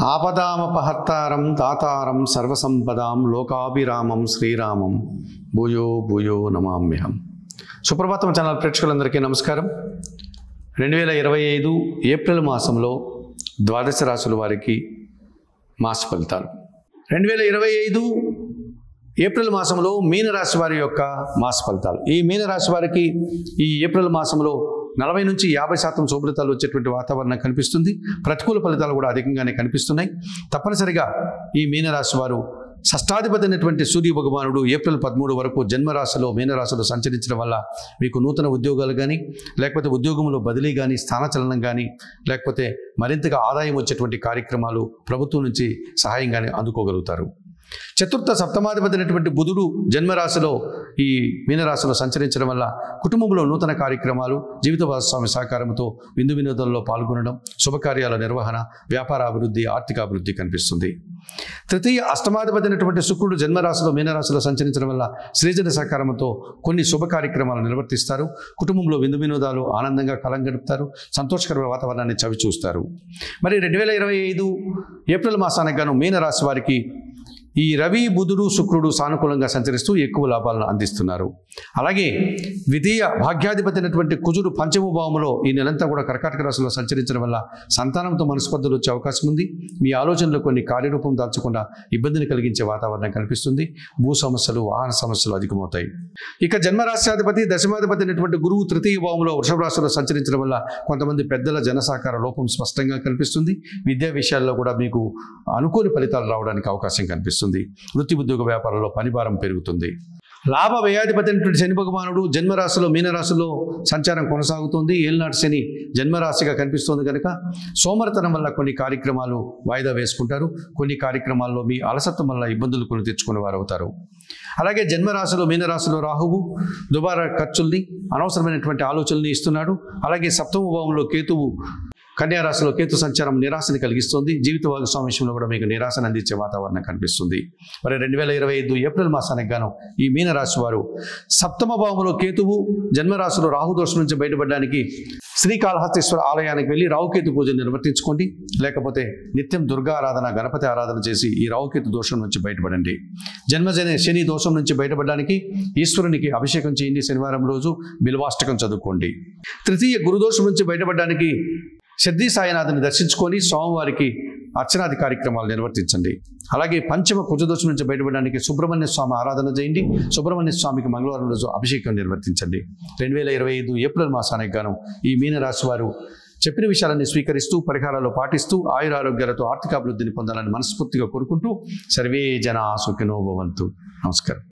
ఆపదామపహర్తారం తాతారం సర్వసంపదాం లోకాభిరామం శ్రీరామం భూయో భూయో నమామ్యహం. సుప్రభాతం ఛానల్ ప్రేక్షకులందరికీ నమస్కారం. 2025 ఏప్రిల్ మాసంలో ద్వాదశ రాశుల వారికి మాస ఫలితాలు. 2025 ఏప్రిల్ మాసంలో మీనరాశి వారి యొక్క మాస ఫలితాలు. ఈ మీనరాశి వారికి ఈ ఏప్రిల్ మాసంలో 40 నుంచి 50% శుభ్రతలు వచ్చేటువంటి వాతావరణం కనిపిస్తుంది. ప్రతికూల ఫలితాలు కూడా అధికంగానే కనిపిస్తున్నాయి. తప్పనిసరిగా ఈ మీనరాశి వారు షష్టాధిపతి అయినటువంటి సూర్య భగవానుడు ఏప్రిల్ 13 వరకు జన్మరాశిలో మీనరాశిలో సంచరించడం వల్ల మీకు నూతన ఉద్యోగాలు కానీ, లేకపోతే ఉద్యోగంలో బదిలీ కానీ, స్థానచలనం కానీ, లేకపోతే మరింతగా ఆదాయం వచ్చేటువంటి కార్యక్రమాలు ప్రభుత్వం నుంచి సహాయం కానీ అందుకోగలుగుతారు. చతుర్థ సప్తమాధిపతి అయినటువంటి బుధుడు జన్మరాశిలో ఈ మీనరాశిలో సంచరించడం వల్ల కుటుంబంలో నూతన కార్యక్రమాలు, జీవిత భాగస్వామి సహకారంతో విందు వినోదంలో పాల్గొనడం, శుభకార్యాల నిర్వహణ, వ్యాపార అభివృద్ధి, ఆర్థిక అభివృద్ధి కనిపిస్తుంది. తృతీయ అష్టమాధిపతి అయినటువంటి శుక్రుడు జన్మరాశిలో మీనరాశిలో సంచరించడం వల్ల శ్రీజన సహకారంతో కొన్ని శుభ కార్యక్రమాలు నిర్వర్తిస్తారు. కుటుంబంలో విందు వినోదాలు, ఆనందంగా కాలం గడుపుతారు. సంతోషకరమైన వాతావరణాన్ని చవి చూస్తారు. మరి 2025 ఏప్రిల్ మాసానికి గాను మీనరాశి వారికి ఈ రవి, బుధుడు, శుక్రుడు సానుకూలంగా సంచరిస్తూ ఎక్కువ లాభాలను అందిస్తున్నారు. అలాగే ద్వితీయ భాగ్యాధిపతి అయినటువంటి కుజుడు పంచమ భావంలో ఈ నెలంతా కూడా కర్కాటక రాశిలో సంచరించడం వల్ల సంతానంతో మనస్పర్ధలు వచ్చే అవకాశం ఉంది. మీ ఆలోచనలు కొన్ని కార్యరూపం దాల్చకుండా ఇబ్బందిని కలిగించే వాతావరణం కనిపిస్తుంది. భూ సమస్యలు, వాహన సమస్యలు అధికమవుతాయి. ఇక జన్మరాశ్యాధిపతి దశమాధిపతి అయినటువంటి గురువు తృతీయ భావంలో వృషభ రాశిలో సంచరించడం వల్ల కొంతమంది పెద్దల జనసహకార లోపం స్పష్టంగా కనిపిస్తుంది. విద్యా విషయాల్లో కూడా మీకు అనుకోని ఫలితాలు రావడానికి అవకాశం కనిపిస్తుంది. వృత్తి, ఉద్యోగ, వ్యాపారంలో పనిభారం పెరుగుతుంది. లాభ వ్యయాధిపతి అయినటువంటి శని భగవానుడు జన్మరాశిలో మీనరాశిలో సంచారం కొనసాగుతుంది. ఏలినాటి శని జన్మరాశిగా కనిపిస్తుంది కనుక సోమరితనం వల్ల కొన్ని కార్యక్రమాలు వాయిదా వేసుకుంటారు. కొన్ని కార్యక్రమాల్లో మీ అలసత్వం వల్ల ఇబ్బందులు కొని తెచ్చుకునే వారు అవుతారు. అలాగే జన్మరాశిలో మీనరాశిలో రాహువు దుబారా ఖర్చుల్ని, అనవసరమైనటువంటి ఆలోచనల్ని ఇస్తున్నాడు. అలాగే సప్తమ భావంలో కేతువు కన్యారాశిలో కేతు సంచారం నిరాశని కలిగిస్తుంది. జీవిత భాగస్వామి విషయంలో కూడా మీకు నిరాశను అందించే వాతావరణం కనిపిస్తుంది. మరి 2025 ఏప్రిల్ మాసానికి గాను ఈ మీనరాశి వారు సప్తమ భావంలో కేతువు, జన్మరాశిలో రాహు దోషం నుంచి బయటపడడానికి శ్రీకాళహస్తీశ్వర ఆలయానికి వెళ్ళి రాహుకేతు పూజను నిర్వర్తించుకోండి. లేకపోతే నిత్యం దుర్గా ఆరాధన, గణపతి ఆరాధన చేసి ఈ రాహుకేతు దోషం నుంచి బయటపడండి. జన్మజన శని దోషం నుంచి బయటపడడానికి ఈశ్వరునికి అభిషేకం చేయండి. శనివారం రోజు బిల్వాష్టకం చదువుకోండి. తృతీయ గురుదోషం నుంచి బయటపడడానికి సిద్ధి సాయినాథుని దర్శించుకొని స్వామివారికి అర్చనాది కార్యక్రమాలు నిర్వర్తించండి. అలాగే పంచమ కుజదోషం నుంచి బయటపడడానికి సుబ్రహ్మణ్య స్వామి ఆరాధన చేయండి. సుబ్రహ్మణ్య స్వామికి మంగళవారం రోజు అభిషేకం నిర్వర్తించండి. 2025 ఏప్రిల్ మాసానికి గాను ఈ మీనరాశి వారు చెప్పిన విషయాలన్నీ స్వీకరిస్తూ, పరిహారాలు పాటిస్తూ, ఆయురారోగ్యాలతో ఆర్థిక అభివృద్ధిని పొందాలని మనస్ఫూర్తిగా కోరుకుంటూ సర్వే జనా సుఖినో భవంతు. నమస్కారం.